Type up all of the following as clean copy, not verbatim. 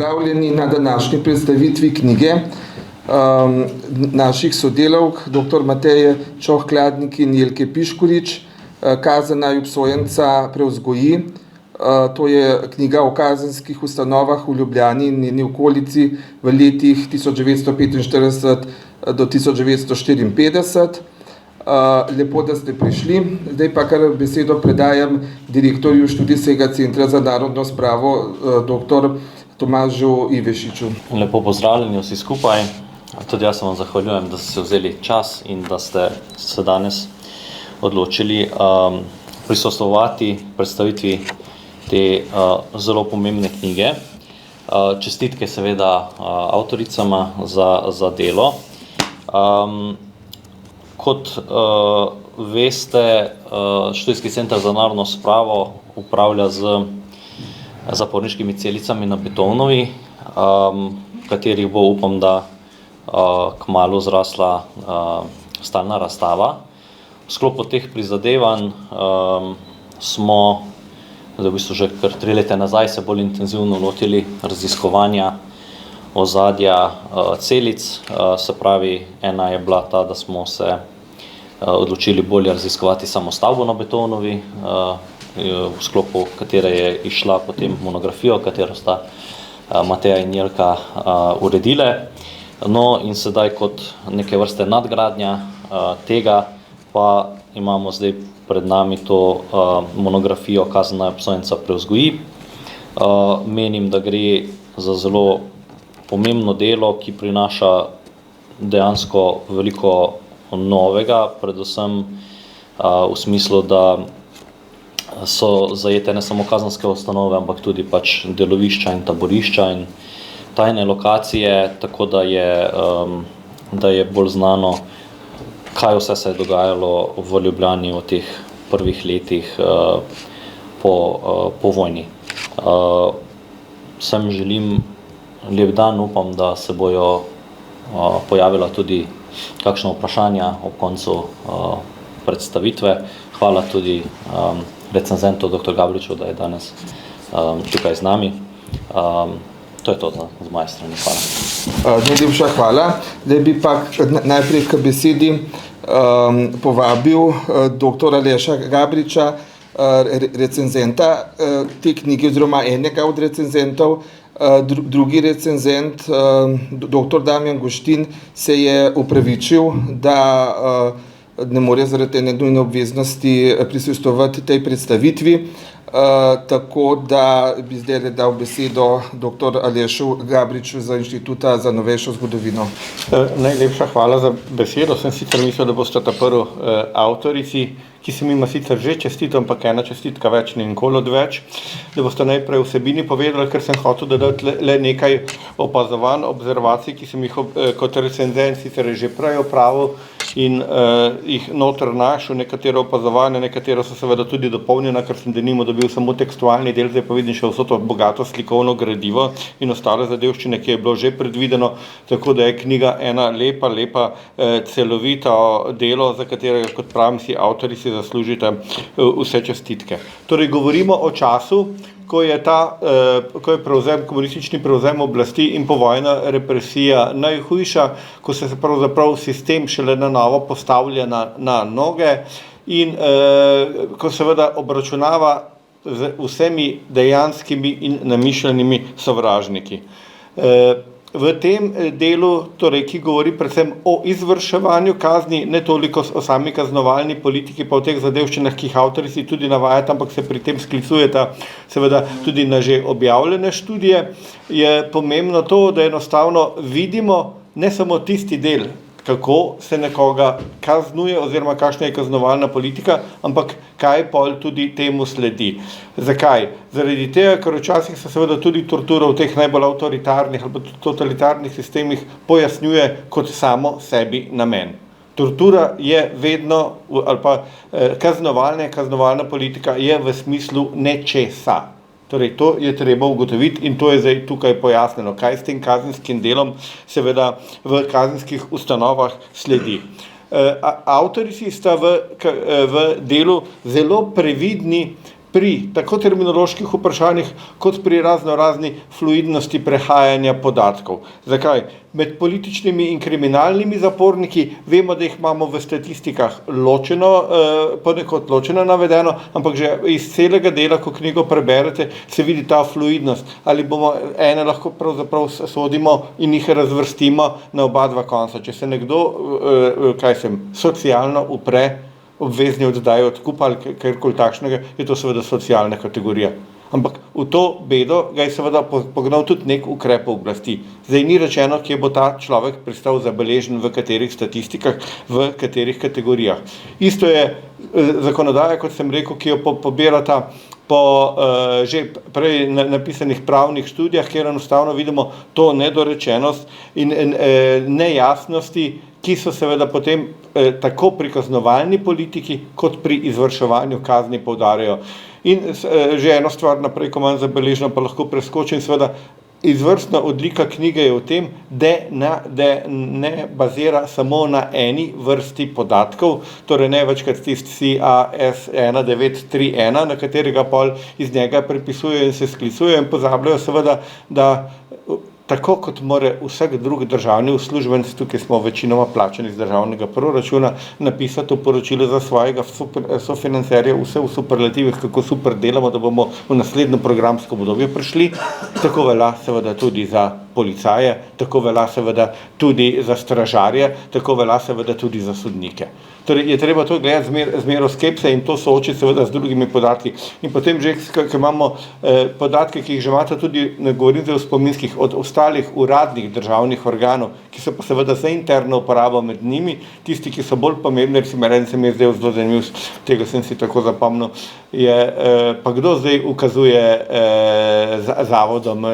Pozdravljeni na današnji predstavitvi knjige naših sodelavk, dr. Mateje Čoh-Kladnik in Jelke Piškorič, Kazen naj obsojenca prevzgoji. To je knjiga o kazenskih ustanovah v Ljubljani in njeni okolici v letih 1945 do 1954. Lepo, da ste prišli. Zdaj pa kar besedo predajam direktorju Študijskega centra za narodno spravo, dr. Tomažu Ivešiču. Lepo pozdravljeni vsi skupaj. Tudi jaz se vam zahvaljujem, da ste se vzeli čas in da ste se danes odločili prisostvovati predstavitvi te zelo pomembne knjige. Čestitke seveda avtoricama za delo. Kot veste, Študijski center za narodno spravo upravlja z zaporniškimi celicami na Beethovnovi, katerih bo, upam, da kmalu zrasla stalna razstava. V sklopu teh prizadevanj smo v bistvu že kar 3 leta nazaj se bolj intenzivno lotili raziskovanja ozadja celic. Se pravi, ena je bila ta, da smo se odločili bolje raziskovati samo stavbo na Beethovnovi, v sklopu katere je išla potem monografijo, katero sta Mateja in Jelka uredile. No, in sedaj kot neke vrste nadgradnja tega pa imamo zdaj pred nami to monografijo Kazen naj obsojenca prevzgoji. Menim, da gre za zelo pomembno delo, ki prinaša dejansko veliko novega, predvsem v smislu, da so zajete ne samo kazenske ustanove, ampak tudi pač delovišča in taborišča in tajne lokacije, tako da je bolj znano, kaj vse se je dogajalo v Ljubljani v teh prvih letih po vojni. Vsem želim lep dan, upam, da se bojo pojavila tudi kakšna vprašanja ob koncu predstavitve. Hvala tudi recenzentu dr. Gabriču, da je danes tukaj z nami. To je to z moje strani. Hvala. Najlepša hvala. Zdaj bi pa najprej k besedi povabil dr. Aleša Gabriča, recenzenta te knjige oziroma enega od recenzentov. Drugi recenzent, dr. Damjan Guštin, se je opravičil, da ne more zaradi ene nujne obveznosti prisostvovati tej predstavitvi, tako da bi zdaj dal besedo dr. Alešu Gabriču za Inštituta za novejšo zgodovino. Najlepša hvala za besedo. Sem sicer mislil, da boste ta prvi avtorici, ki sem ima sicer že čestital, ampak ena čestitka več, ne nikoli odveč, da boste najprej vsebini povedali, ker sem hotel dodati le nekaj opazovanj, observacij, ki sem jih kot recenzent sicer že prej opravil in jih noter našel, nekatero opazovanje, nekatero so seveda tudi dopolnjena, ker sem denimo dobil samo tekstualni del, zdaj pa vidim še vso to bogato slikovno gradivo in ostale zadevščine, ki je bilo že predvideno, tako da je knjiga ena lepa celovita delo, za katerega, kot pravim, si avtori si zaslužite vse čestitke. Torej, govorimo o času, ko je komunistični prevzem oblasti in povojna represija najhujša, ko se pravzaprav sistem šele na novo postavlja na noge in ko seveda obračunava z vsemi dejanskimi in namišljenimi sovražniki. V tem delu, torej, ki govori predvsem o izvrševanju kazni, ne toliko o sami kaznovalni politiki, pa o teh zadevščinah, ki jih avtorici tudi navajata, ampak se pri tem sklicujeta seveda tudi na že objavljene študije, je pomembno to, da enostavno vidimo ne samo tisti del, kako se nekoga kaznuje oziroma kakšna je kaznovalna politika, ampak kaj pol tudi temu sledi. Zakaj? Zaradi tega, ker včasih se seveda tudi tortura v teh najbolj avtoritarnih ali totalitarnih sistemih pojasnjuje kot samo sebi namen. Tortura je vedno, ali pa kaznovalna politika je v smislu nečesa. Torej, to je treba ugotoviti in to je zdaj tukaj pojasneno, kaj s tem kazenskim delom seveda v kazenskih ustanovah sledi. Avtorici sta v delu zelo previdni pri tako terminoloških vprašanjih, kot pri razni fluidnosti prehajanja podatkov. Zakaj? Med političnimi in kriminalnimi zaporniki vemo, da jih imamo v statistikah ponekod ločeno navedeno, ampak že iz celega dela, ko knjigo preberete, se vidi ta fluidnost. Ali bomo ene lahko pravzaprav sodimo in jih razvrstimo na oba dva konca. Če se nekdo, socialno upre obvezni oddaji odkupa ali karkoli takšnega, je to seveda socialna kategorija. Ampak v to bedo ga je seveda pognal tudi nek ukrep oblasti. Zdaj ni rečeno, kje bo ta človek pristal zabeležen, v katerih statistikah, v katerih kategorijah. Isto je zakonodaja, kot sem rekel, ki jo pobirata po že prej napisanih pravnih študijah, kjer enostavno vidimo to nedorečenost in nejasnosti, ki so seveda potem tako pri kaznovalni politiki, kot pri izvrševanju kazni poudarjajo. In že eno stvar naprej, ko imam zabeleženo, pa lahko preskočim, seveda izvrstna odlika knjige je v tem, da ne bazira samo na eni vrsti podatkov, torej ne večkrat tisti CAS 1931, na katerega pol iz njega prepisujejo in se sklicujejo in pozabljajo seveda, da tako kot mora vsak drug državni uslužbenec, tukaj smo večinoma plačani iz državnega proračuna, napisati v poročilu za svojega sofinancerja vse v superlativih, kako super delamo, da bomo v naslednjo programsko obdobje prišli, tako velja seveda tudi za policaje, tako velja seveda tudi za stražarje, tako velja seveda tudi za sodnike. Torej je treba to gledati z mero skepse in to soočiti seveda z drugimi podatki. In potem že, ko imamo podatke, ki jih že imate tudi, ne govorim zdaj o spominskih, od ostalih uradnih državnih organov, ki so pa seveda za interno uporabo med njimi, tisti, ki so bolj pomembni, recimo se mi je zdaj zelo zanimiv, tega sem si tako zapomnil, je pa kdo zdaj ukazuje zavodom,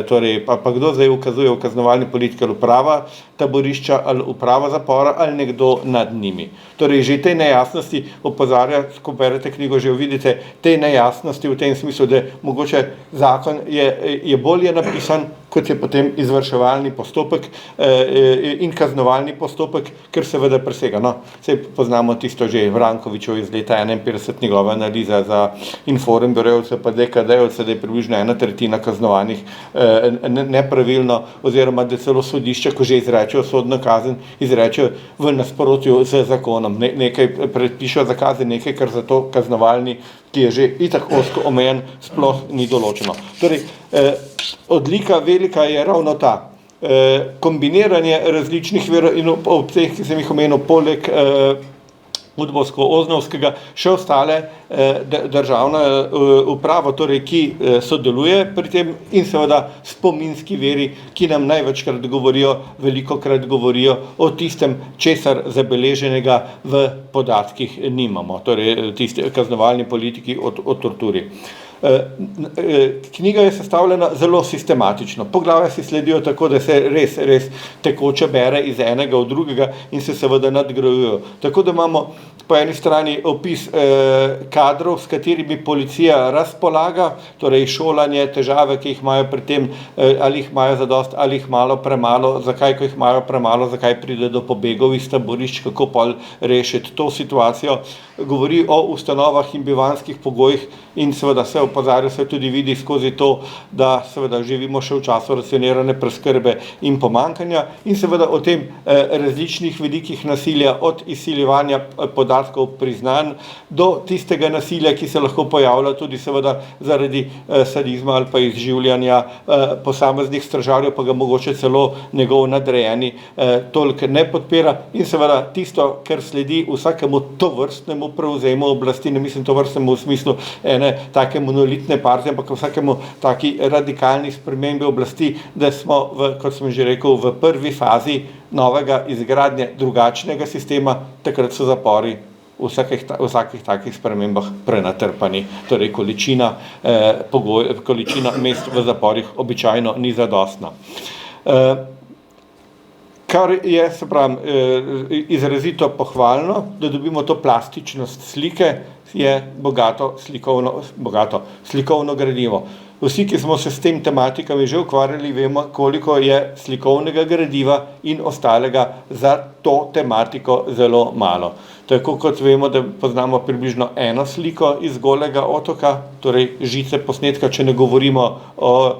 torej pa kdo zdaj ukazuje v kaznovalni politiki, ali uprava taborišča, ali uprava zapora, ali nekdo nad njimi. Torej, že te nejasnosti opozarja, ko berete knjigo, že vidite te nejasnosti v tem smislu, da mogoče zakon je bolje napisan, kot je potem izvrševalni postopek in kaznovalni postopek, ker seveda presega. No, saj poznamo tisto že Vrankovičev iz leta 51, njegova analiza za Inform Borevce pa DKD-ovce, da je približno 1/3 kaznovanih nepravilno, oziroma da celo sodišča, ko že izrečejo sodno kazen, izrečejo v nasprotju z zakonom. Nekaj predpišejo za kazen, nekaj, kar za to kaznovalni, ki je že itak ozko omejen, sploh ni določeno. Torej, odlika velika je ravno ta. Kombiniranje različnih verov in ob teh, ki sem jih omenil, poleg Udbovsko-Oznovskega, še ostale državna uprava, torej, ki sodeluje pri tem, in seveda spominski veri, ki nam največkrat govorijo, velikokrat govorijo o tistem, česar zabeleženega v podatkih nimamo, torej tisti kaznovalni politiki o torturi. Knjiga je sestavljena zelo sistematično. Poglavja si sledijo tako, da se res tekoče bere iz enega v drugega in se seveda nadgrajujejo. Tako da imamo po eni strani opis kadrov, s katerimi policija razpolaga, torej šolanje, težave, ki jih imajo pri tem, ali jih imajo zadost, ali jih malo premalo, zakaj, ko jih imajo premalo, zakaj pride do pobegov iz taborišč, kako pol rešiti to situacijo. Govori o ustanovah in bivanjskih pogojih in seveda se opozarja, se tudi vidi skozi to, da seveda živimo še v času racionirane preskrbe in pomankanja, in seveda o tem različnih vidikih nasilja, od izsiljevanja podatkov priznanj do tistega nasilja, ki se lahko pojavlja tudi seveda zaradi sadizma ali pa izživljanja posameznih stražarjev, pa ga mogoče celo njegov nadrejeni toliko ne podpira, in seveda tisto, kar sledi vsakemu tovrstnemu prevzemu oblasti, ne mislim tovrstnemu v smislu ene take monolitne partije, ampak vsakemu taki radikalni spremembi oblasti, da smo, kot sem že rekel, v prvi fazi novega izgradnje drugačnega sistema, takrat so zapori v vsakih takih spremembah prenatrpani. Torej, količina mest v zaporih običajno ni zadostna. Kar je, se pravim, izrazito pohvalno, da dobimo to plastičnost slike, je bogato slikovno gradivo. Vsi, ki smo se s tem tematikami že ukvarjali, vemo, koliko je slikovnega gradiva in ostalega za to tematiko zelo malo. Tako kot vemo, da poznamo približno eno sliko iz Golega otoka, torej žice posnetka, če ne govorimo o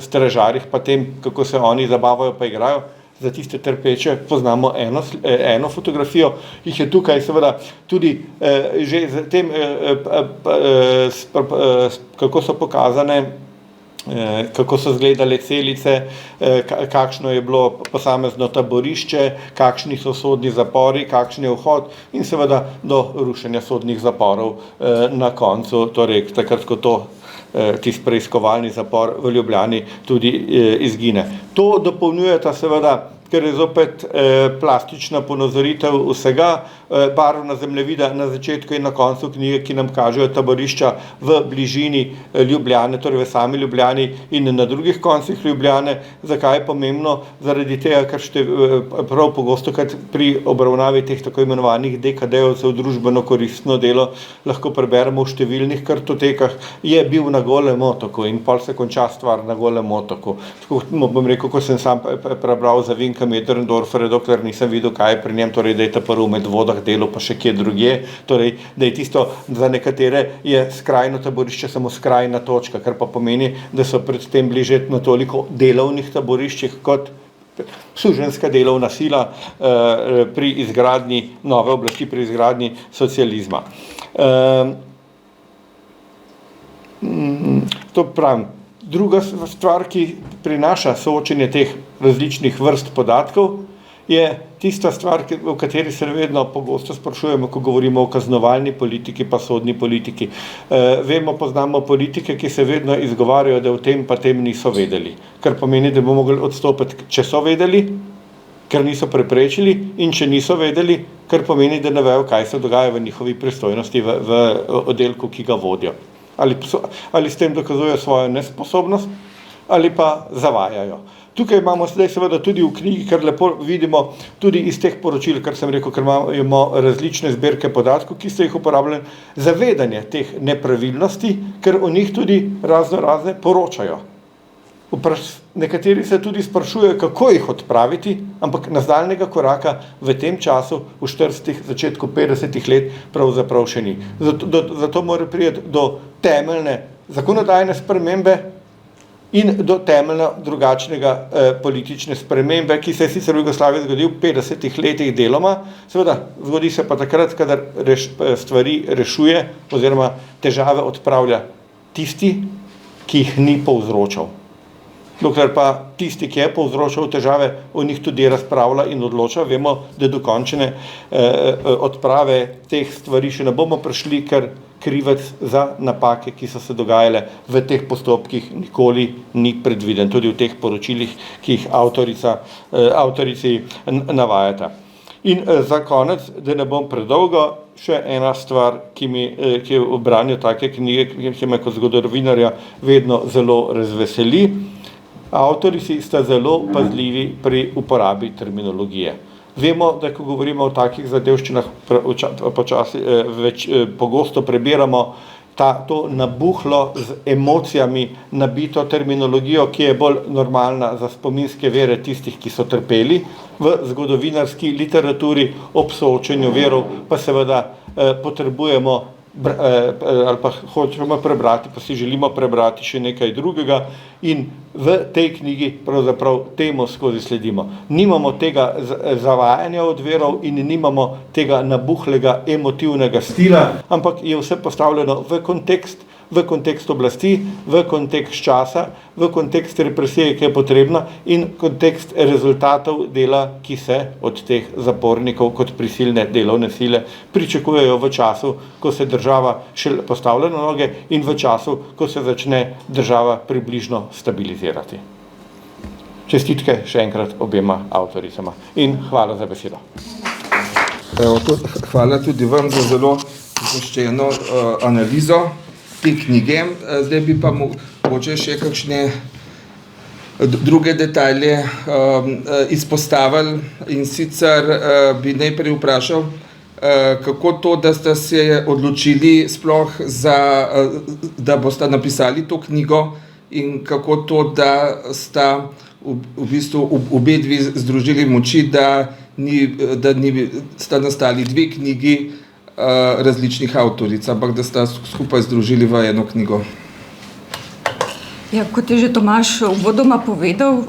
stražarjih, pa tem, kako se oni zabavajo pa igrajo. Za tiste trpeče poznamo eno fotografijo, jih je tukaj seveda tudi že z tem, kako so pokazane, kako so izgledale celice, kakšno je bilo posamezno taborišče, kakšni so sodni zapori, kakšen je vhod in seveda do rušenja sodnih zaporov na koncu, torej takrat, ko to tisti preiskovalni zapor v Ljubljani tudi izgine. To dopolnjujeta seveda, ker je zopet plastična ponazoritev vsega, barvna zemljevida na začetku in na koncu knjige, ki nam kažejo taborišča v bližini Ljubljane, torej v sami Ljubljani in na drugih koncih Ljubljane. Zakaj je pomembno? Zaradi tega, ker prav pogosto, kad pri obravnavi teh tako imenovanih DKD-ovcev, družbeno koristno delo, lahko preberemo v številnih kartotekah, je bil na Golem otoku in pol se konča stvar na Golem otoku. Tako bom rekel, ko sem sam prebral za Vinka Möderndorferja, dokler nisem videl, kaj je pri njem, torej da je ta prvi v Medvodah delo, pa še kje drugje, torej da je tisto, za nekatere je skrajno taborišče samo skrajna točka, kar pa pomeni, da so predtem bili že na toliko delovnih taboriščih kot suženjska delovna sila pri izgradnji nove oblasti, pri izgradnji socializma. To pravim. Druga stvar, ki prinaša soočenje teh različnih vrst podatkov, je tista stvar, o kateri se vedno pogosto sprašujemo, ko govorimo o kaznovalni politiki pa sodni politiki. Poznamo politike, ki se vedno izgovarjajo, da o tem pa tem niso vedeli, kar pomeni, da bomo mogli odstopiti, če so vedeli, ker niso preprečili, in če niso vedeli, kar pomeni, da ne vejo, kaj se dogaja v njihovi pristojnosti v oddelku, ki ga vodijo. Ali s tem dokazujejo svojo nesposobnost, ali pa zavajajo. Tukaj imamo zdaj seveda tudi v knjigi, kar lepo vidimo tudi iz teh poročil, kar sem rekel, ker imamo različne zbirke podatkov, ki se jih uporabljajo, zavedanje teh nepravilnosti, ker o njih tudi razne poročajo. Nekateri se tudi sprašujejo, kako jih odpraviti, ampak nadaljnjega koraka v tem času, v 40. začetku 50. let, pravzaprav še ni. Zato mora priti do temeljne zakonodajne spremembe in do temeljno drugačnega politične spremembe, ki se je sicer v Jugoslaviji zgodil v 50. letih deloma, seveda zgodi se pa takrat, kadar stvari rešuje oziroma težave odpravlja tisti, ki jih ni povzročal. Dokler pa tisti, ki je povzročal težave, o njih tudi razpravlja in odloča, vemo, da dokončne odprave teh stvari še ne bomo prišli, ker krivec za napake, ki so se dogajale v teh postopkih, nikoli ni predviden, tudi v teh poročilih, ki jih avtorici navajata. In za konec, da ne bom predolgo, še ena stvar, ki je v branju take knjige, ki me kot zgodovinarja vedno zelo razveseli. Avtorici sta zelo pazljivi pri uporabi terminologije. Vemo, da ko govorimo o takih zadevščinah, pogosto prebiramo to nabuhlo z emocijami nabito terminologijo, ki je bolj normalna za spominske vere tistih, ki so trpeli. V zgodovinarski literaturi ob soočenju verov pa seveda potrebujemo ali pa hočemo prebrati, pa si želimo prebrati še nekaj drugega in v tej knjigi pravzaprav temu skozi sledimo. Nimamo tega zavajanja od verov in nimamo tega nabuhlega emotivnega stila, ampak je vse postavljeno v kontekst oblasti, v kontekst časa, v kontekst represije, ki je potrebna in kontekst rezultatov dela, ki se od teh zapornikov kot prisilne delovne sile pričakujejo v času, ko se država še postavlja na noge in v času, ko se začne država približno stabilizirati. Čestitke še enkrat obema avtoricama in hvala za besedo. Hvala tudi vam za zelo zgoščeno analizo te knjige. Zdaj bi pa mogoče še kakšne druge detalje izpostavili in sicer bi najprej vprašal kako to, da ste se odločili sploh da boste napisali to knjigo in kako to, da sta v bistvu obe dve združili moči, da sta nastali dve knjigi različnih avtoric, ampak da sta skupaj združili v eno knjigo. Ja, kot je že Tomaž uvodoma povedal,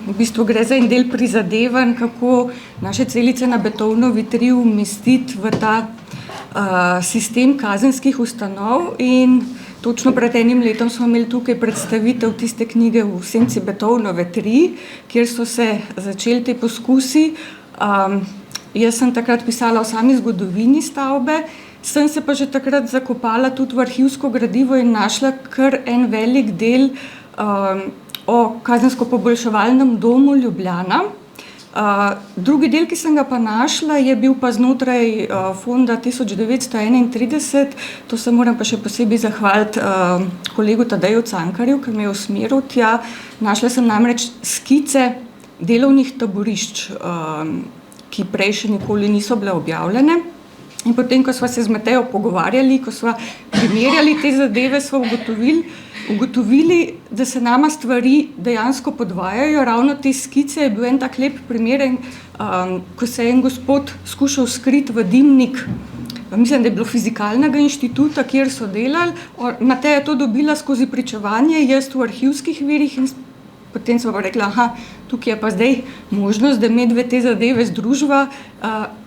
v bistvu gre za en del prizadevanj, kako naše celice na Beethovnovi 3 umestiti v ta sistem kazenskih ustanov in točno pred enim letom smo imeli tukaj predstavitev tiste knjige V senci Beethovnove 3, kjer so se začeli te poskusi. Jaz sem takrat pisala o sami zgodovini stavbe, sem se pa že takrat zakopala tudi v arhivsko gradivo in našla kar en velik del o kazensko-poboljševalnem domu Ljubljana. Drugi del, ki sem ga pa našla, je bil pa znotraj fonda 1931, to se moram pa še posebej zahvaliti kolegu Tadeju Cankarju, ki me je usmeril tja. Našla sem namreč skice delovnih taborišč, ki prej še nikoli niso bile objavljene. In potem, ko sva se z Matejo pogovarjali, ko sva primerjali te zadeve, sva ugotovili, da se nama stvari dejansko podvajajo. Ravno te skice je bil en tak lep primer, ko se je en gospod skušal skriti v dimnik, mislim, da je bilo Fizikalnega inštituta, kjer so delali. Mateja je to dobila skozi pričevanje, jaz v arhivskih virih in potem sva pa rekla, tukaj je pa zdaj možnost, da mi dve te zadeve združva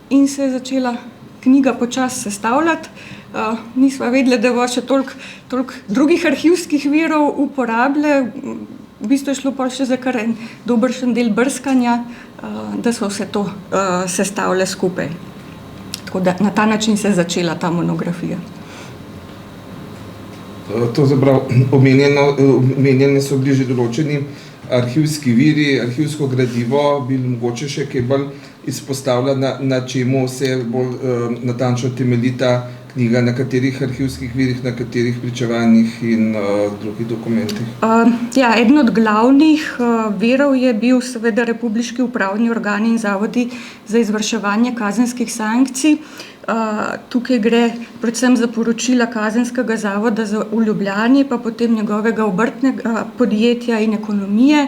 in se je začela knjiga počasi sestavljati. Nisva vedela, da bo še toliko drugih arhivskih virov uporabile. V bistvu je šlo pa še za kar en dobršen del brskanja, da so vse to sestavile skupaj. Tako da na ta način se je začela ta monografija. To zaprav, omenjeni so bili že določeni arhivski viri, arhivsko gradivo, bi mogoče še kaj bolj izpostavlja, na čemu se bolj natančno temelji ta knjiga, na katerih arhivskih virih, na katerih pričevanjih in drugih dokumentih? Eden od glavnih virov je bil seveda republiški upravni organi in zavodi za izvrševanje kazenskih sankcij. Tukaj gre predvsem za poročila Kazenskega zavoda v Ljubljani, pa potem njegovega obrtnega podjetja in ekonomije.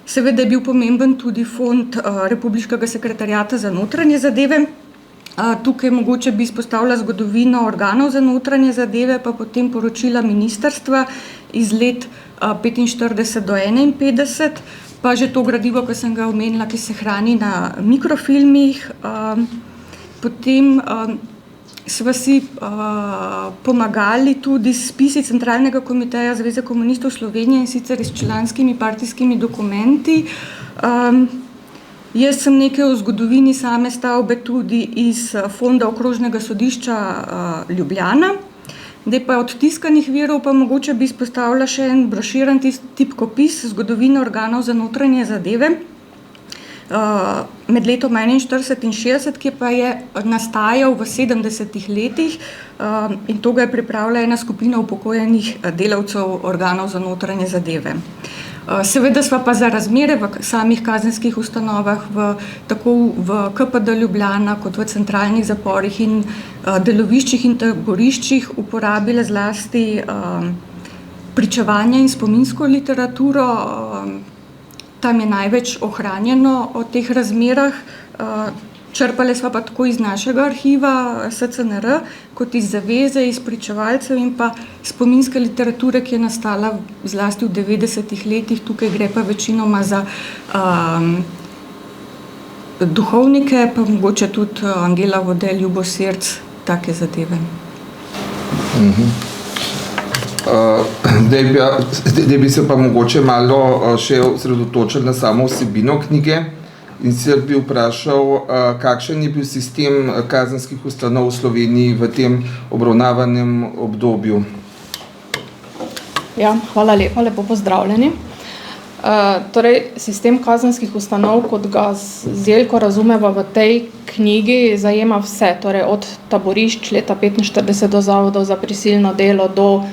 Seveda je bil pomemben tudi fond Republiškega sekretariata za notranje zadeve. Tukaj mogoče bi izpostavila zgodovino organov za notranje zadeve, pa potem poročila ministrstva iz let 45 do 51, pa že to gradivo, ki sem ga omenila, ki se hrani na mikrofilmih. Potem sva si pomagali tudi s spisi Centralnega komiteja Zveze komunistov Slovenije, in sicer s članskimi partijskimi dokumenti. Jaz sem nekaj o zgodovini same stavbe tudi iz fonda Okrožnega sodišča Ljubljana. Zdaj pa od tiskanih virov pa mogoče bi izpostavila še en broširan tipkopis zgodovine organov za notranje zadeve med letom 41 in 60, ki pa je nastajal v 70-ih letih in to ga je pripravila ena skupina upokojenih delavcev organov za notranje zadeve. Seveda sva pa za razmere v samih kazenskih ustanovah, tako v KPD Ljubljana kot v centralnih zaporih in deloviščih in taboriščih uporabile zlasti pričevanja in spominsko literaturo. Tam je največ ohranjeno o teh razmerah. Črpali sva pa tako iz našega arhiva SCNR, kot iz zaveze, iz pričevalcev in pa spominske literature, ki je nastala zlasti v 90-ih letih. Tukaj gre pa večinoma za duhovnike, pa mogoče tudi Angela Vode, Ljubo Sirc, take zadeve. Zdaj bi se pa mogoče malo še osredotočili na samo vsebino knjige in se bi vprašal, kakšen je bil sistem kazenskih ustanov v Sloveniji v tem obravnavanem obdobju. Hvala lepa, lepo pozdravljeni. Torej, sistem kazenskih ustanov, kot ga z Jelko razumeva v tej knjigi, zajema vse, torej od taborišč leta 1945 do zavodov za prisilno delo, do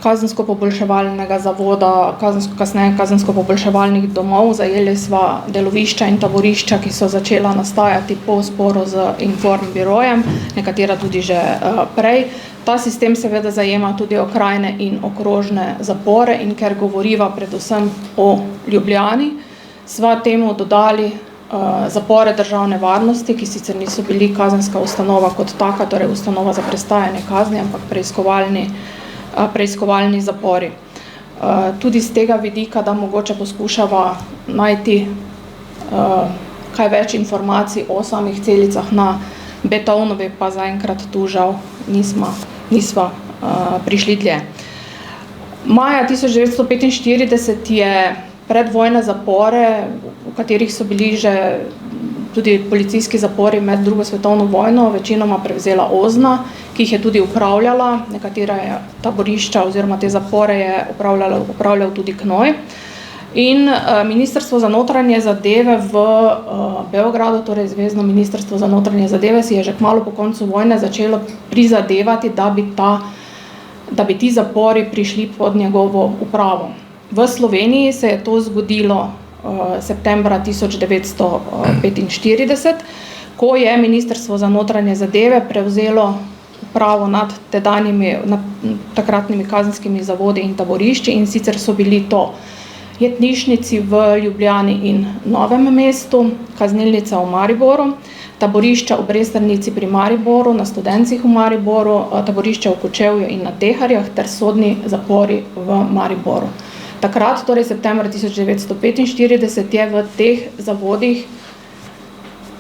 kazensko-poboljševalnega zavoda, kasneje kazensko-poboljševalnih domov. Zajeli sva delovišča in taborišča, ki so začela nastajati po sporu z Informbirojem, nekatera tudi že prej. Ta sistem seveda zajema tudi okrajne in okrožne zapore in ker govoriva predvsem o Ljubljani, sva temu dodali zapore državne varnosti, ki sicer niso bili kazenska ustanova kot taka, torej ustanova za prestajanje kazni, ampak preiskovalni zapori. Tudi z tega vidika, da mogoče poskušava najti kaj več informacij o samih celicah na Betovnovi, pa zaenkrat tu žal nisva prišli dlje. Maja 1945 je predvojne zapore, v katerih so bili že tudi policijski zapori med drugo svetovno vojno, večinoma prevzela OZNA, ki jih je tudi upravljala, nekatera taborišča oziroma te zapore je upravljal tudi KNOJ. In Ministrstvo za notranje zadeve v Beogradu, torej Zvezno ministrstvo za notranje zadeve, si je že kmalu po koncu vojne začelo prizadevati, da bi ti zapori prišli pod njegovo upravo. V Sloveniji se je to zgodilo septembra 1945, ko je Ministrstvo za notranje zadeve prevzelo upravo nad takratnimi kazenskimi zavodi in taborišči, in sicer so bili to jetnišnici v Ljubljani in Novem mestu, kaznilnica v Mariboru, taborišča v Brezstrnici pri Mariboru, na Studencih v Mariboru, taborišča v Kočevju in na Teharjah ter sodni zapori v Mariboru. Takrat, torej septembra 1945, je v teh zavodih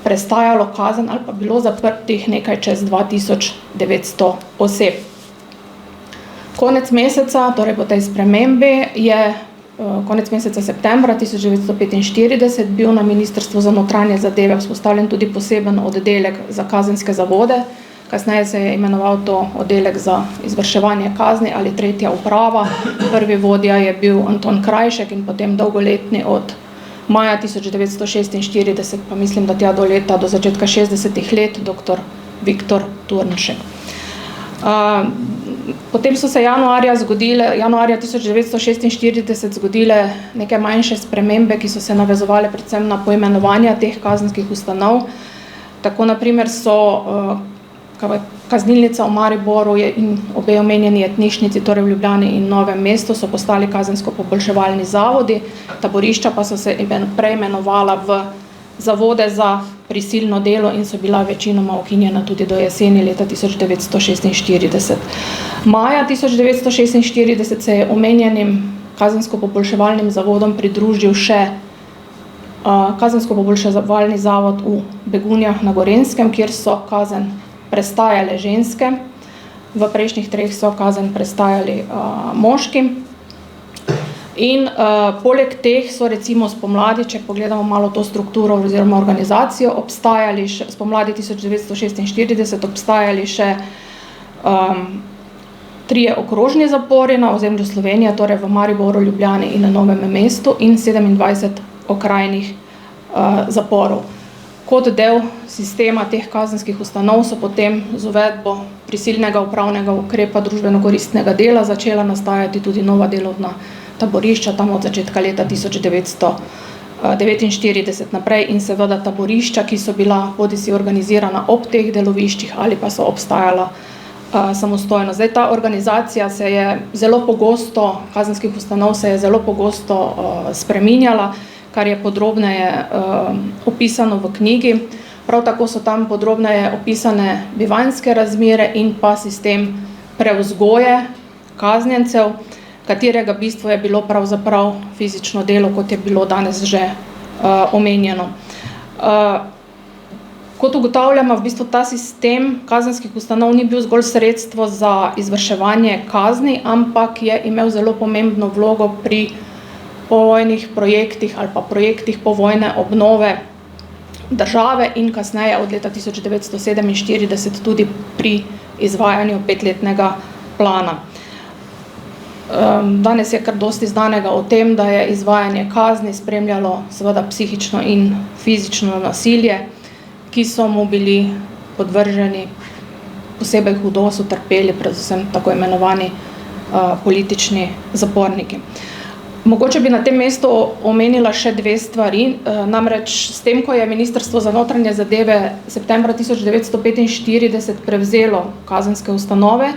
prestajalo kazen ali pa bilo zaprtih nekaj čez 2900 oseb. Konec meseca, torej po tej spremembi, je konec meseca septembra 1945 bil na Ministrstvu za notranje zadeve vzpostavljen tudi poseben oddelek za kazenske zavode. Kasneje se je imenoval to oddelek za izvrševanje kazni ali tretja uprava. Prvi vodja je bil Anton Krajšek in potem dolgoletni od maja 1946, pa mislim, da tja do začetka 60 let, dr. Viktor Turnšek. Potem so se januarja 1946 zgodile neke manjše spremembe, ki so se navezovale predvsem na poimenovanja teh kazenskih ustanov. Tako na primer so kaznilnica v Mariboru in obe omenjeni jetnišnici, torej v Ljubljani in Novem mestu, so postali kazensko-poboljševalni zavodi, taborišča pa so se preimenovala v zavode za prisilno delo in so bila večinoma ukinjena tudi do jeseni leta 1946. Maja 1946 se je omenjenim kazensko-poboljševalnim zavodom pridružil še kazensko-poboljševalni zavod v Begunjah na Gorenjskem, kjer so kazen prestajale ženske, v prejšnjih 3 so kazen prestajali moški. In poleg teh so recimo spomladi, če pogledamo malo to strukturo oziroma organizacijo, obstajali še, spomladi 1946 obstajali še 3 okrožni zapori na ozemlju Slovenije, torej v Mariboru, Ljubljani in na Novem mestu in 27 okrajnih zaporov. Kot del sistema teh kazenskih ustanov so potem z uvedbo prisilnega upravnega ukrepa družbeno-koristnega dela začela nastajati tudi nova delovna taborišča tam od začetka leta 1949 naprej in seveda taborišča, ki so bila bodisi organizirana ob teh deloviščih ali pa so obstajala samostojno. Zdaj, ta organizacija se je zelo pogosto, kazenskih ustanov se je zelo pogosto spreminjala, kar je podrobneje opisano v knjigi. Prav tako so tam podrobneje opisane bivanjske razmere in pa sistem prevzgoje kaznjencev, katerega bistvo je bilo pravzaprav fizično delo, kot je bilo danes že omenjeno. Kot ugotavljamo, v bistvu ta sistem kazenskih ustanov ni bil zgolj sredstvo za izvrševanje kazni, ampak je imel zelo pomembno vlogo pri povojnih projektih ali pa projektih povojne obnove države in kasneje od leta 1947 tudi pri izvajanju 5-letnega plana. Danes je kar dosti znanega o tem, da je izvajanje kazni spremljalo seveda psihično in fizično nasilje, ki so mu bili podvrženi, posebej hudo so trpeli predvsem tako imenovani politični zaporniki. Mogoče bi na tem mestu omenila še dve stvari, namreč s tem, ko je Ministrstvo za notranje zadeve septembra 1945 prevzelo kazenske ustanove,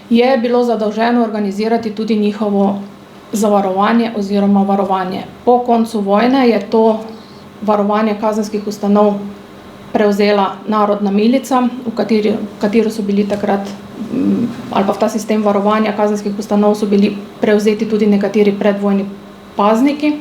je bilo zadolženo organizirati tudi njihovo zavarovanje oziroma varovanje. Po koncu vojne je to varovanje kazenskih ustanov prevzela Narodna milica, v katero so bili takrat, ali pa v ta sistem varovanja kazenskih ustanov so bili prevzeti tudi nekateri predvojni pazniki.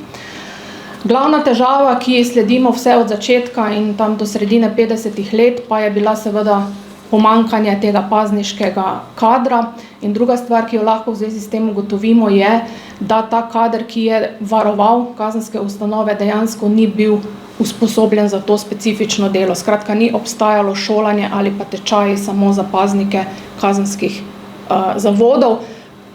Glavna težava, ki sledimo vse od začetka in tam do sredine 50-ih let, pa je bila seveda pomanjkanje tega pazniškega kadra. In druga stvar, ki jo lahko v zvezi s tem ugotovimo, je, da ta kader, ki je varoval kazenske ustanove, dejansko ni bil usposobljen za to specifično delo. Skratka, ni obstajalo šolanje ali pa tečaji samo za paznike kazenskih zavodov.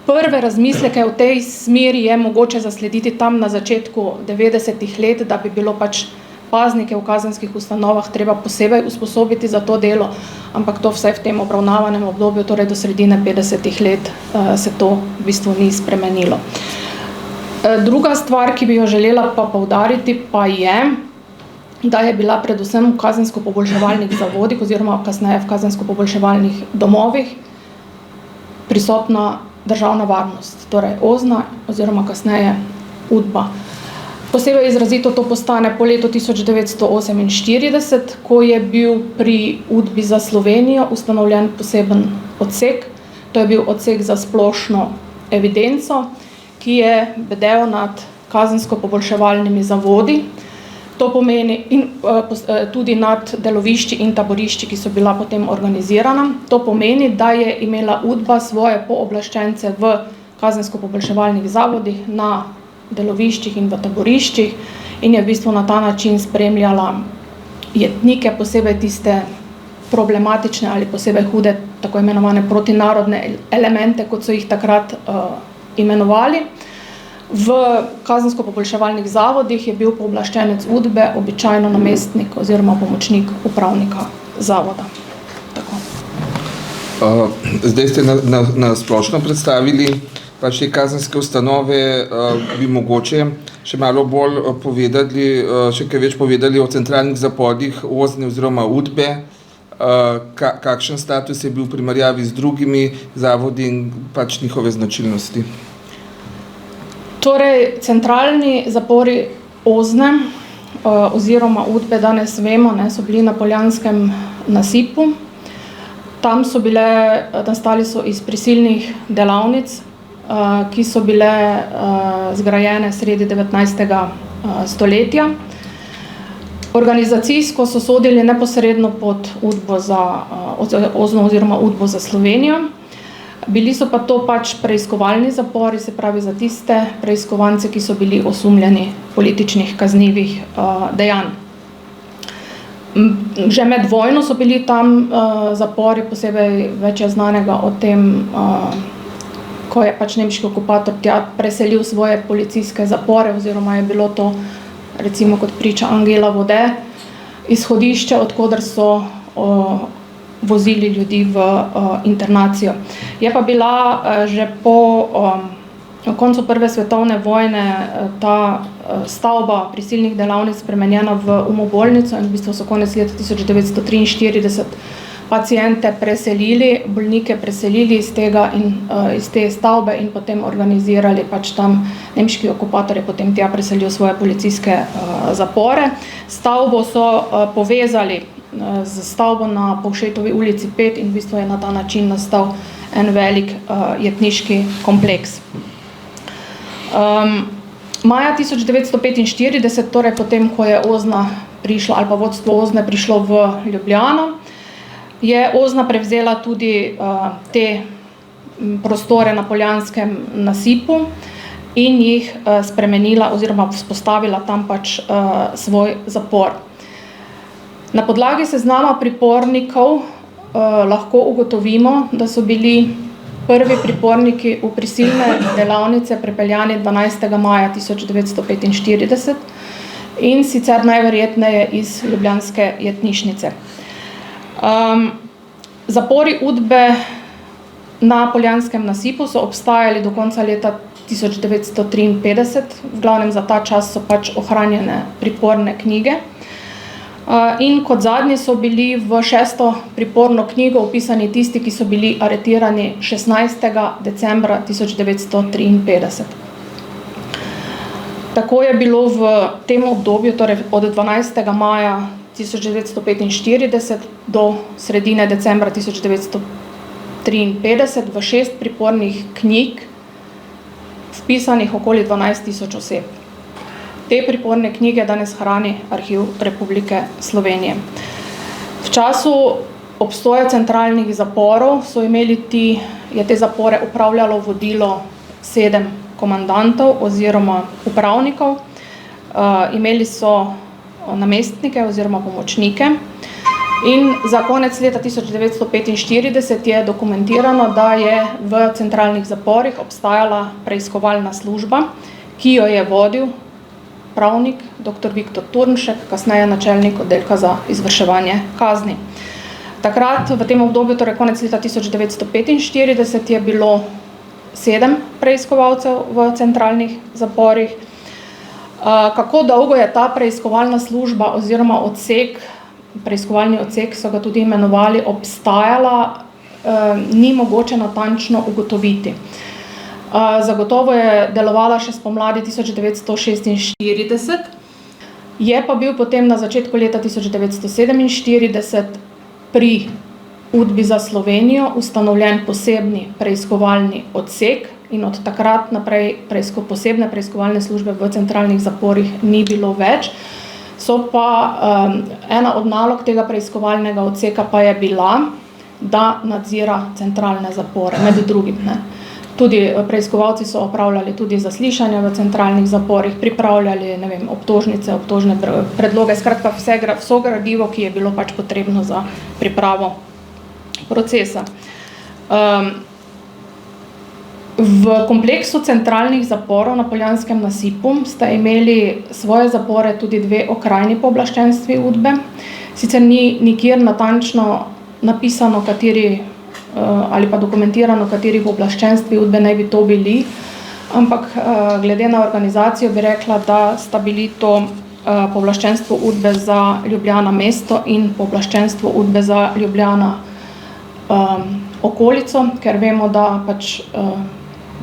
Prve razmisleke v tej smeri je mogoče zaslediti tam na začetku 90-ih let, da bi bilo pač paznike v kazenskih ustanovah treba posebej usposobiti za to delo, ampak to vsaj v tem obravnavanem obdobju, torej do sredine 50-ih let, se to v bistvu ni spremenilo. Druga stvar, ki bi jo želela pa poudariti, pa je, da je bila predvsem v kazensko-poboljševalnih zavodih oziroma kasneje v kazensko-poboljševalnih domovih prisotna državna varnost, torej OZNA oziroma kasneje UDBA. Posebej izrazito to postane po letu 1948, ko je bil pri UDBI za Slovenijo ustanovljen poseben odsek. To je bil odsek za splošno evidenco, ki je bedel nad kazensko-poboljševalnimi zavodi. To pomeni tudi nad delovišči in taborišči, ki so bila potem organizirana. To pomeni, da je imela UDBA svoje pooblaščence v kazensko-poboljševalnih zavodih, na deloviščih in v taboriščih in je v bistvu na ta način spremljala jetnike, posebej tiste problematične ali posebej hude, tako imenovane protinarodne elemente, kot so jih takrat imenovali. V kazensko-poboljševalnih zavodih je bil pooblaščenec UDBE običajno namestnik oziroma pomočnik upravnika zavoda. Tako. Zdaj ste na splošno predstavili pač te kazenske ustanove, bi mogoče še malo bolj povedali, še kaj več povedali o centralnih zaporih OZNE oziroma UDBE, kakšen status je bil v primerjavi z drugimi zavodi in pač njihove značilnosti? Torej, centralni zapori OZNE oziroma UDBE, danes vemo, so bili na Poljanskem nasipu. Tam nastali so iz prisilnih delavnic, ki so bile zgrajene sredi 19. stoletja. Organizacijsko so sodili neposredno pod OZNO oziroma UDBO za Slovenijo. Bili so pa to pač preiskovalni zapori, se pravi za tiste preiskovance, ki so bili osumljeni političnih kaznivih dejanj. Že med vojno so bili tam zapori, posebej več je znanega o tem, ko je pač nemški okupator tja preselil svoje policijske zapore, oziroma je bilo to, recimo kot priča Angela Vode, izhodišče, od koder so vozili ljudi v internacijo. Je pa bila že po koncu Prve svetovne vojne ta stavba prisilnih delavnic spremenjena v umobolnico in v bistvu so konec leta 1943 paciente preselili, bolnike preselili iz te stavbe in potem organizirali pač tam, nemški okupator je potem tja preselil svoje policijske zapore. Stavbo so povezali z stavbo na Povšetovi ulici 5 in v bistvu je na ta način nastal en velik jetniški kompleks. Maja 1945, torej potem, ko je OZNA prišla, ali pa vodstvo OZNE prišlo v Ljubljano, je OZNA prevzela tudi te prostore na Poljanskem nasipu in jih spremenila oziroma vzpostavila tam pač svoj zapor. Na podlagi seznama pripornikov lahko ugotovimo, da so bili prvi priporniki v prisilne delavnice prepeljani 12. maja 1945 in sicer najverjetneje iz ljubljanske jetnišnice. Zapori UDBE na Poljanskem nasipu so obstajali do konca leta 1953, v glavnem za ta čas so pač ohranjene priporne knjige. In kot zadnji so bili v 6. priporno knjigo vpisani tisti, ki so bili aretirani 16. decembra 1953. Tako je bilo v tem obdobju, torej od 12. maja 1945 do sredine decembra 1953 v 6 pripornih knjig vpisanih okoli 12.000 oseb. Te priporne knjige danes hrani Arhiv Republike Slovenije. V času obstoja centralnih zaporov je te zapore upravljalo vodilo 7 komandantov oziroma upravnikov. Imeli so namestnike oziroma pomočnike. In za konec leta 1945 je dokumentirano, da je v centralnih zaporih obstajala preiskovalna služba, ki jo je vodil pravnik dr. Viktor Turnšek, kasneje načelnik oddelka za izvrševanje kazni. Takrat, v tem obdobju, torej konec leta 1945, je bilo 7 preiskovalcev v centralnih zaporih. Kako dolgo je ta preiskovalna služba oziroma preiskovalni odsek, so ga tudi imenovali, obstajala, ni mogoče natančno ugotoviti. Zagotovo je delovala še spomladi 1946, je pa bil potem na začetku leta 1947 pri Udbi za Slovenijo ustanovljen posebni preiskovalni odsek in od takrat naprej posebne preiskovalne službe v centralnih zaporih ni bilo več. So pa ena od nalog tega preiskovalnega odseka pa je bila, da nadzira centralne zapore, med drugim. Tudi preiskovalci so opravljali tudi zaslišanja v centralnih zaporih, pripravljali obtožnice, obtožne predloge, skratka vso gradivo, ki je bilo pač potrebno za pripravo procesa. V kompleksu centralnih zaporov na Poljanskem nasipu sta imeli svoje zapore tudi 2 okrajni pooblaščenstvi Udbe. Sicer ni nikjer natančno napisano, kateri ali pa dokumentirano, katerih pooblaščenstvi Udbe naj bi to bili, ampak glede na organizacijo bi rekla, da sta bili to pooblaščenstvo Udbe za Ljubljana mesto in pooblaščenstvo Udbe za Ljubljana okolico, ker vemo, da pač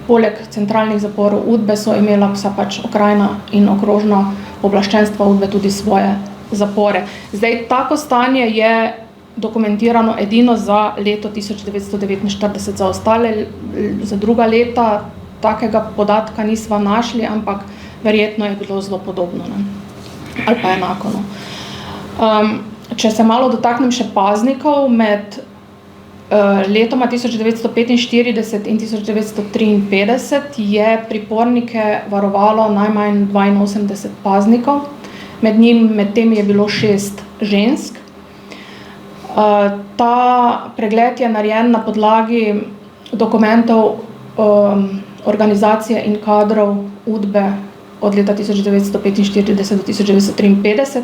poleg centralnih zaporov Udbe so imela vsa pač okrajna in okrožna pooblaščenstva Udbe tudi svoje zapore. Zdaj, tako stanje je dokumentirano edino za leto 1949. Za druga leta takega podatka nisva našli, ampak verjetno je bilo zelo podobno, ali pa enako. Če se malo dotaknem še paznikov, med letoma 1945 in 1953 je pripornike varovalo najmanj 82 paznikov, med tem je bilo 6 žensk. Ta pregled je narejen na podlagi dokumentov organizacije in kadrov Udbe od leta 1945 do 1953.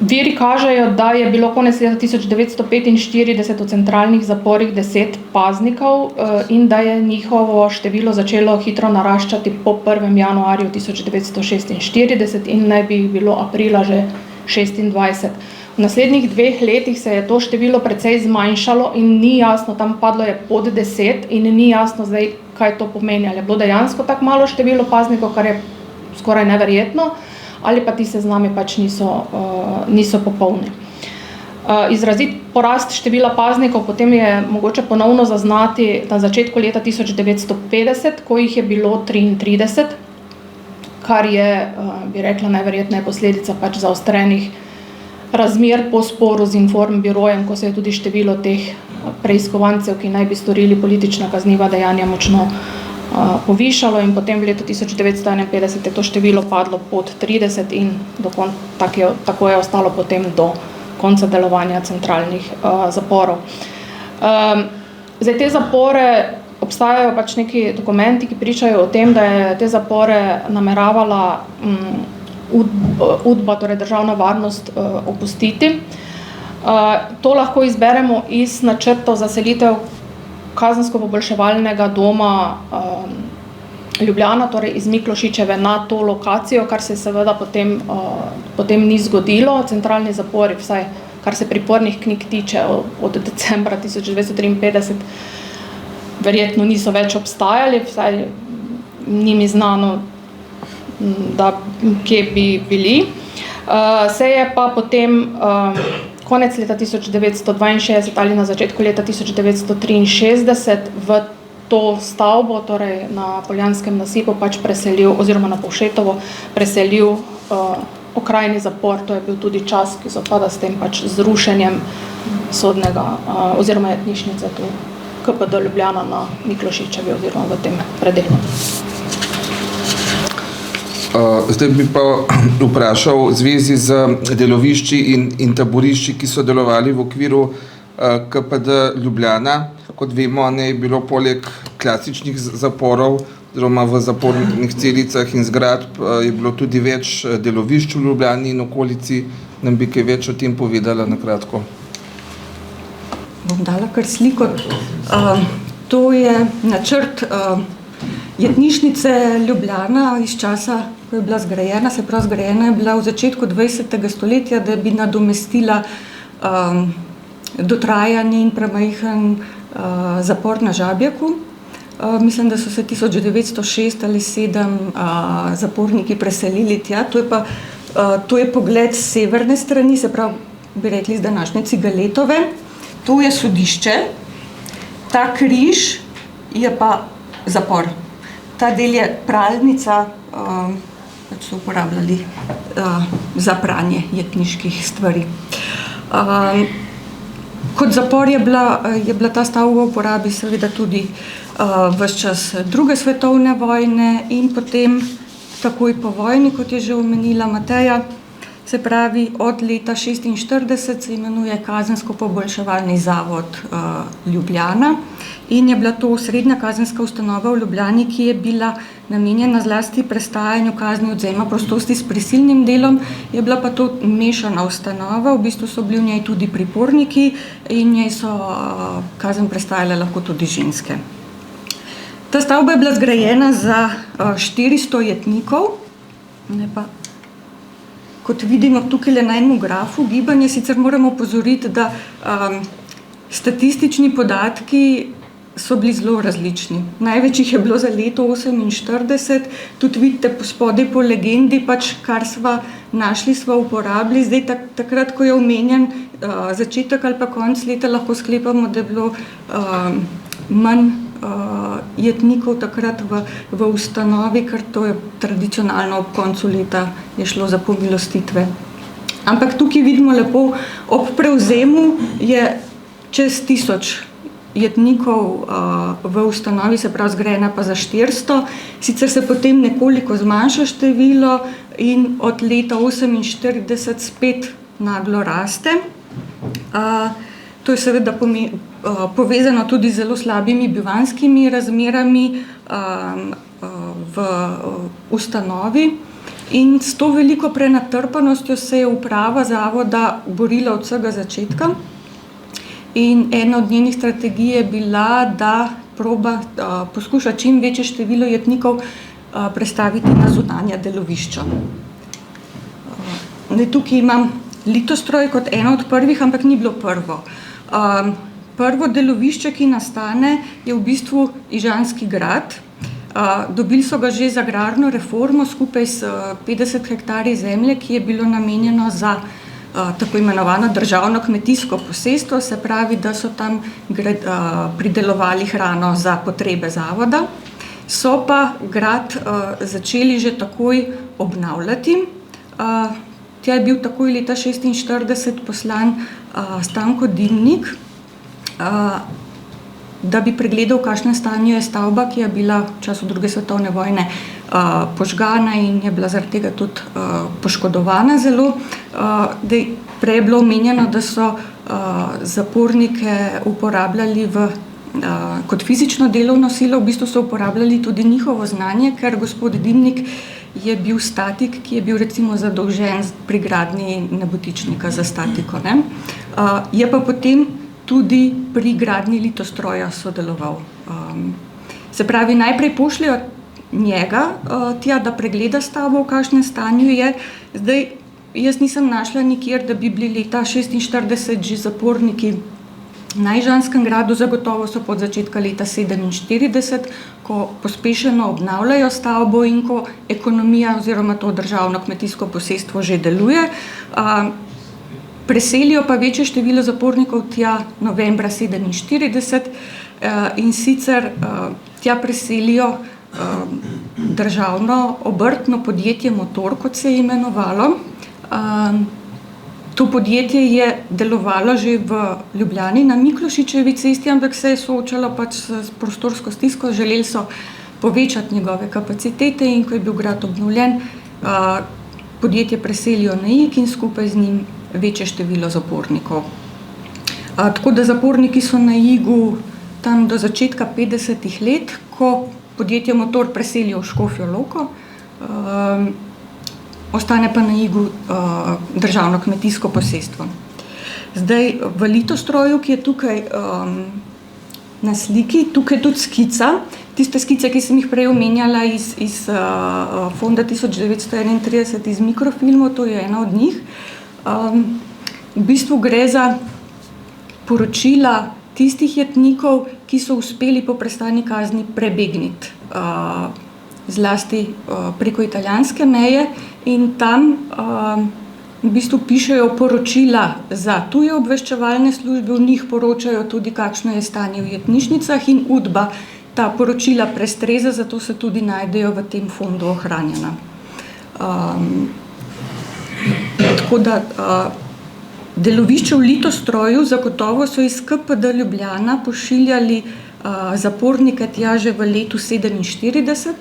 Viri kažejo, da je bilo konec leta 1945 v centralnih zaporih 10 paznikov in da je njihovo število začelo hitro naraščati po 1. januarju 1946 in naj bi jih bilo aprila že 26. V naslednjih 2 letih se je to število precej zmanjšalo in ni jasno, tam padlo je pod 10 in ni jasno zdaj, kaj to pomeni. Ali je bilo dejansko tako malo število paznikov, kar je skoraj neverjetno, ali pa ti seznami pač niso popolni. Izrazit porast števila paznikov potem je mogoče ponovno zaznati na začetku leta 1950, ko jih je bilo 33, kar je, bi rekla, najverjetneje posledica pač zaostrenih razmer po sporu z Informbirojem, ko se je tudi število teh preiskovancev, ki naj bi storili politična kazniva dejanja, močno povišalo in potem v letu 1951 je to število padlo pod 30 in tako je ostalo potem do konca delovanja centralnih zaporov. Zdaj, te zapore, obstajajo pač neki dokumenti, ki pričajo o tem, da je te zapore nameravala Udba, torej državna varnost, opustiti. To lahko izberemo iz načrtov za selitev kazensko-poboljševalnega doma Ljubljana, torej iz Miklošičeve na to lokacijo, kar se seveda potem ni zgodilo. Centralni zapori, vsaj kar se pripornih knjig tiče, od decembra 1953 verjetno niso več obstajali, vsaj ni mi znano, da kje bi bili. Se je pa potem konec leta 1962 ali na začetku leta 1963 v to stavbo, torej na Poljanskem nasipu, pač preselil, oziroma na Povšetovo preselil okrajni zapor. To je bil tudi čas, ki sovpada s tem pač zrušenjem sodnega oziroma jetnišnice tu KPD Ljubljana na Miklošičevi oziroma v tem predelu. Zdaj bi pa vprašal v zvezi z delovišči in taborišči, ki so delovali v okviru KPD Ljubljana. Kot vemo, je bilo poleg klasičnih zaporov, oziroma v zapornih celicah in zgradb, je bilo tudi več delovišč v Ljubljani in okolici. Nam bi kaj več o tem povedala na kratko? Bom dala kar sliko. To je načrt jetnišnice Ljubljana iz časa, ko je bila zgrajena. Se pravi, zgrajena je bila v začetku 20. stoletja, da bi nadomestila dotrajani in premajhen zapor na Žabjaku. Mislim, da so se 1906 ali 1907 zaporniki preselili tja. To je pogled z severne strani, se pravi, bi rekli z današnje Cigaletove. To je sodišče, ta križ je pa zapor. Ta del je pralnica, pač so uporabljali za pranje jetniških stvari. Kot zapor je bila ta stavba v uporabi seveda tudi ves čas druge svetovne vojne in potem takoj po vojni, kot je že omenila Mateja. Se pravi, od leta 1946 se imenuje Kazensko-poboljševalni zavod Ljubljana in je bila to srednja kazenska ustanova v Ljubljani, ki je bila namenjena zlasti prestajanju kazni odvzema prostosti s prisilnim delom. Je bila pa to mešana ustanova, v bistvu so bili v njej tudi priporniki in njej so kazen prestajale lahko tudi ženske. Ta stavba je bila zgrajena za 400 jetnikov, ne pa kot vidimo tukaj na enem grafu gibanje, sicer moramo opozoriti, da statistični podatki so bili zelo različni. Največ jih je bilo za leto 1948, tudi vidite spodaj po legendi, pač kar sva našli, sva uporabili. Zdaj takrat, ko je omenjen začetek ali pa konc leta, lahko sklepamo, da je bilo manj jetnikov takrat v ustanovi, ker to je tradicionalno ob koncu leta je šlo za pomilostitve. Ampak tukaj vidimo lepo, ob prevzemu je čez 1000 jetnikov v ustanovi, se pravi zgrajena pa za 400, sicer se potem nekoliko zmanjša število in od leta 1948 spet naglo raste. To je seveda povezano tudi z zelo slabimi bivanjskimi razmerami v ustanovi in s to veliko prenatrpanostjo se je uprava zavoda borila od vsega začetka in ena od njenih strategij je bila, da poskuša čim večje število jetnikov prestaviti na zunanja delovišča. Tukaj imam Litostroj kot eno od prvih, ampak ni bilo prvo. Prvo delovišče, ki nastane, je v bistvu Ižanski grad. Dobili so ga že z agrarno reformo skupaj s 50 hektarji zemlje, ki je bilo namenjeno za tako imenovano državno kmetijsko posestvo, se pravi, da so tam pridelovali hrano za potrebe zavoda. So pa grad začeli že takoj obnavljati. Tja je bil takoj leta 1946 poslan Stanko Dimnik, da bi pregledal, v kakšnem stanju je stavba, ki je bila v času druge svetovne vojne požgana in je bila zaradi tega tudi poškodovana zelo. Prej je bilo omenjeno, da so zapornike uporabljali kot fizično delovno silo, v bistvu so uporabljali tudi njihovo znanje, ker gospod Dimnik je bil statik, ki je bil recimo zadolžen pri gradnji nebotičnika za statiko. Ne? Je pa potem tudi pri gradnji litostroja sodeloval. Se pravi, najprej pošljajo njega tja, da pregleda stavbo, v kakšnem stanju je. Zdaj, jaz nisem našla nikjer, da bi bili leta 1946 že zaporniki na Ižanskem gradu, zagotovo so pod začetka leta 1947, ko pospešeno obnavljajo stavbo in ko ekonomija oziroma to državno kmetijsko posestvo že deluje. Preselijo pa večje število zapornikov tja novembra 1947 in sicer tja preselijo državno obrtno podjetje Motor, kot se je imenovalo. To podjetje je delovalo že v Ljubljani na Miklošičevi cesti, ampak se je soočalo pač s prostorsko stisko, želeli so povečati njegove kapacitete in ko je bil grad obnovljen, podjetje preselijo na Ig in skupaj z njim večje število zapornikov. Tako da zaporniki so na Igu tam do začetka 50-ih let, ko podjetje Motor preselijo v Škofjo Loko, ostane pa na Igu državno kmetijsko posestvo. Zdaj, v litostroju, ki je tukaj na sliki, tukaj je tudi skica, tiste skice, ki sem jih prej omenjala iz fonda 1931 iz mikrofilmov, to je ena od njih. V bistvu gre za poročila tistih jetnikov, ki so uspeli po prestani kazni prebegniti zlasti preko italijanske meje in tam v bistvu pišejo poročila za tuje obveščevalne službe, v njih poročajo tudi, kakšno je stanje v jetnišnicah in UDBA ta poročila prestreza, zato se tudi najdejo v tem fondu ohranjena. Tako da delovišče v litostroju zagotovo so iz KPD Ljubljana pošiljali zapornike tja že v letu 1947.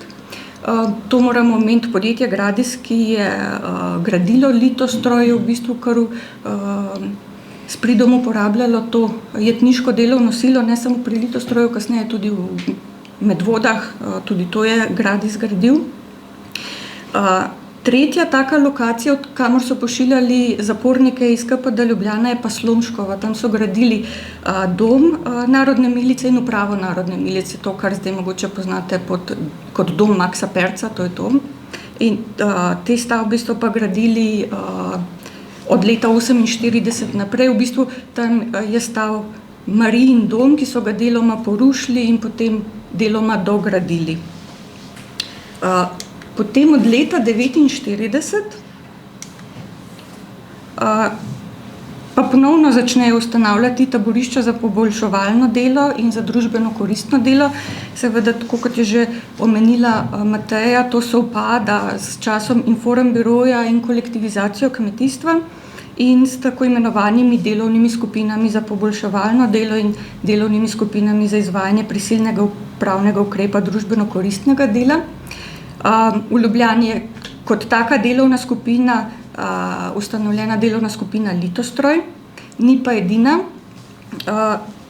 To moramo omeniti podjetje Gradis, ki je gradilo litostroje, v bistvu kar s pridom uporabljalo to jetniško delovno silo, ne samo pri litostroju, kasneje tudi v Medvodah, tudi to je Gradis gradil. Tretja taka lokacija, kamor so pošiljali zapornike iz KPD Ljubljana, je pa Slomškova. Tam so gradili dom narodne milice in upravo narodne milice, to, kar zdaj mogoče poznate kot dom Maxa Perca, to je to. In te stavbe so pa gradili od leta 1948 naprej. V bistvu tam je stal Marijin dom, ki so ga deloma porušili in potem deloma dogradili. Potem od leta 1949 pa ponovno začnejo ustanavljati taborišča za poboljševalno delo in za družbeno koristno delo. Seveda, tako kot je že omenila Mateja, to sovpada s časom Informbiroja in kolektivizacijo kmetijstva in s tako imenovanimi delovnimi skupinami za poboljševalno delo in delovnimi skupinami za izvajanje prisilnega upravnega ukrepa družbeno koristnega dela. V Ljubljani je kot taka delovna skupina ustanovljena delovna skupina Litostroj, ni pa edina.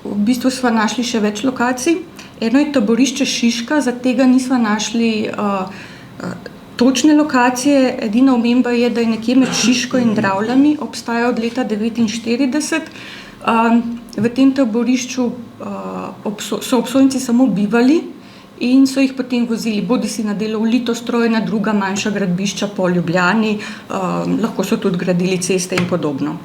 V bistvu sva našli še več lokacij. Eno je taborišče Šiška, za tega nisva našli točne lokacije. Edina omemba je, da je nekje med Šiško in Dravljami, obstaja od leta 1949. V tem taborišču so obsojenci samo bivali in so jih potem vozili bodisi na delo v Litostroj, na druga manjša gradbišča po Ljubljani, lahko so tudi gradili ceste in podobno.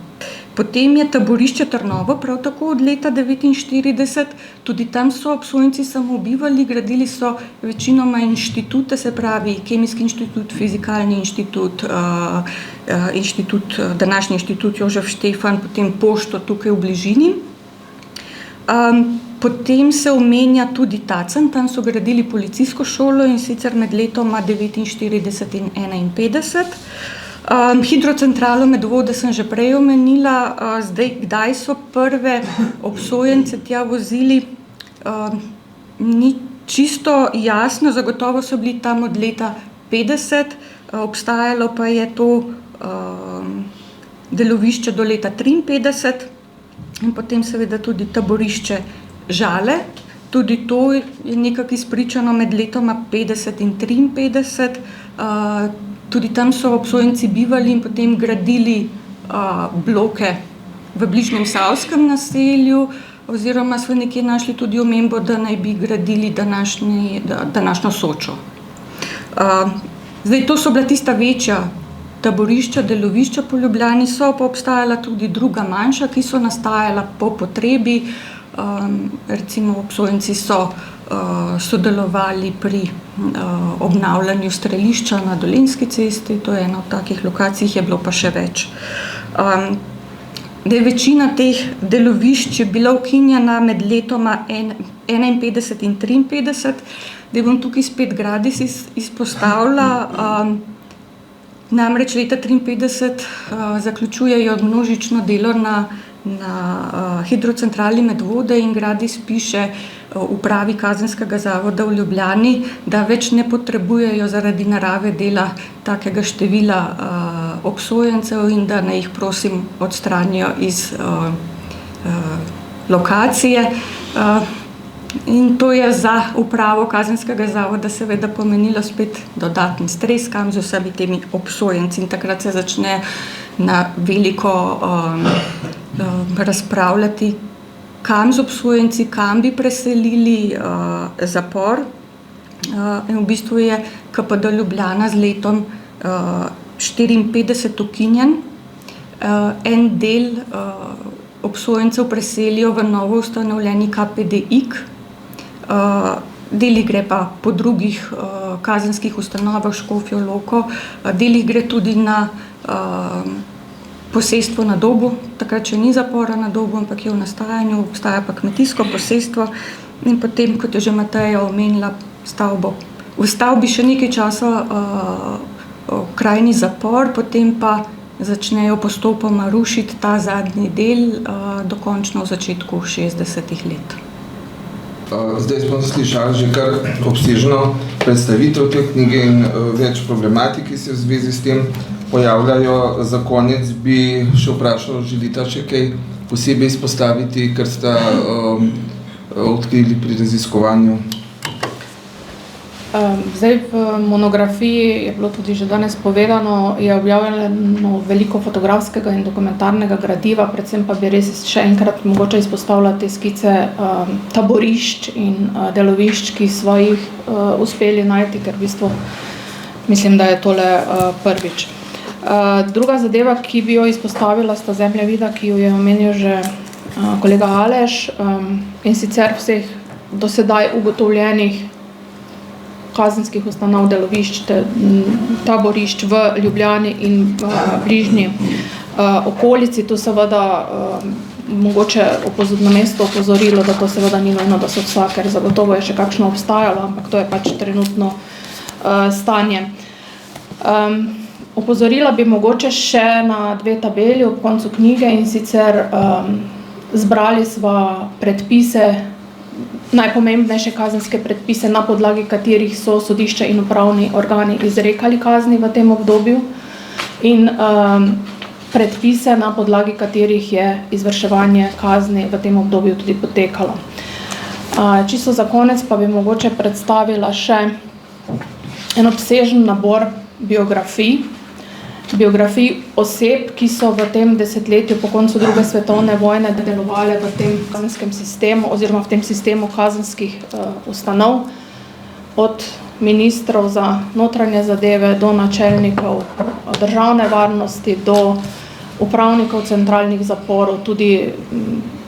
Potem je taborišče Trnovo, prav tako od leta 1949, tudi tam so obsojenci samo bivali, gradili so večinoma inštitute, se pravi Kemijski inštitut, Fizikalni inštitut, današnji inštitut Jožef Štefan, potem pošto tukaj v bližini. Potem se omenja tudi Tacen, tam so gradili policijsko šolo in sicer med letoma 1949 in 1951. Hidrocentralo Medvode sem že prej omenila, zdaj kdaj so prve obsojence tja vozili, ni čisto jasno, zagotovo so bili tam od leta 50, obstajalo pa je to delovišče do leta 53 in potem seveda tudi taborišče Žale, Tudi to je nekako izpričano med letoma 50 in 53. Tudi tam so obsojenci bivali in potem gradili bloke v bližnjem Savskem naselju, oziroma so nekje našli tudi omembo, da naj bi gradili današnjo Sočo. Zdaj, to so bila tista večja taborišča, delovišča po Ljubljani, so pa obstajala tudi druga manjša, ki so nastajala po potrebi. Recimo obsojenci so sodelovali pri obnavljanju strelišča na Dolenjski cesti, to je ena od takih lokacij, je bilo pa še več. Večina teh delovišč je bila ukinjena med letoma 51 in 53. Da bom tukaj spet Gradis izpostavila. Namreč leta 53 zaključujejo množično delo na hidrocentrali Medvode in Gradis piše upravi Kazenskega zavoda v Ljubljani, da več ne potrebujejo zaradi narave dela takega števila obsojencev in da naj jih prosim odstranijo iz lokacije. In to je za upravo Kazenskega zavoda seveda pomenilo spet dodatni stres, kam z vsemi temi obsojenci. In takrat se začne na veliko razpravljati, kam z obsojenci, kam bi preselili zapor. In v bistvu je KPD Ljubljana z letom 54 ukinjen. En del obsojencev preselijo v novo ustanovljeni KPD Ig. Deli gre pa po drugih kazenskih ustanovah, Škofjo Loko, deli gre tudi na posestvo na Dobu, takrat še ni zapora na Dobu, ampak je v nastajanju, obstaja pa kmetijsko posestvo in potem, kot je že Mateja omenila, stavbo. V stavbi še nekaj časa krajni zapor, potem pa začnejo postopoma rušiti ta zadnji del, dokončno v začetku 60-ih let. Zdaj smo slišali že kar obsežno predstavitev te knjige in več problematik, ki se v zvezi s tem pojavljajo. Za konec bi še vprašal, želite še kaj posebej izpostaviti, kar sta odkrili pri raziskovanju? Zdaj v monografiji je bilo tudi že danes povedano, je objavljeno veliko fotografskega in dokumentarnega gradiva, predvsem pa bi res še enkrat mogoče izpostavila te skice taborišč in delovišč, ki so jih uspeli najti, ker v bistvu mislim, da je tole prvič. Druga zadeva, ki bi jo izpostavila, sta zemljevida, ki jo je omenil že kolega Aleš, in sicer vseh do sedaj ugotovljenih kazenskih ustanov, delovišč, taborišč v Ljubljani in bližnji okolici. To seveda mogoče na mesto opozorilo, da to seveda ni nujno, da so vsa, ker zagotovo je še kakšno obstajalo, ampak to je pač trenutno stanje. Opozorila bi mogoče še na dve tabeli ob koncu knjige, in sicer zbrali sva predpise, najpomembnejše kazenske predpise, na podlagi katerih so sodišča in upravni organi izrekali kazni v tem obdobju, in predpise, na podlagi katerih je izvrševanje kazni v tem obdobju tudi potekalo. Čisto za konec pa bi mogoče predstavila še en obsežen nabor biografij oseb, ki so v tem desetletju po koncu druge svetovne vojne delovale v tem kazenskem sistemu oziroma v tem sistemu kazenskih ustanov, od ministrov za notranje zadeve do načelnikov državne varnosti, do upravnikov centralnih zaporov, tudi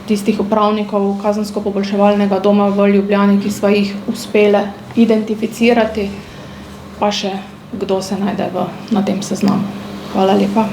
tistih upravnikov kazensko-poboljševalnega doma v Ljubljani, ki sva jih uspele identificirati, pa še kdo se najde na tem seznamu. Hvala lepa.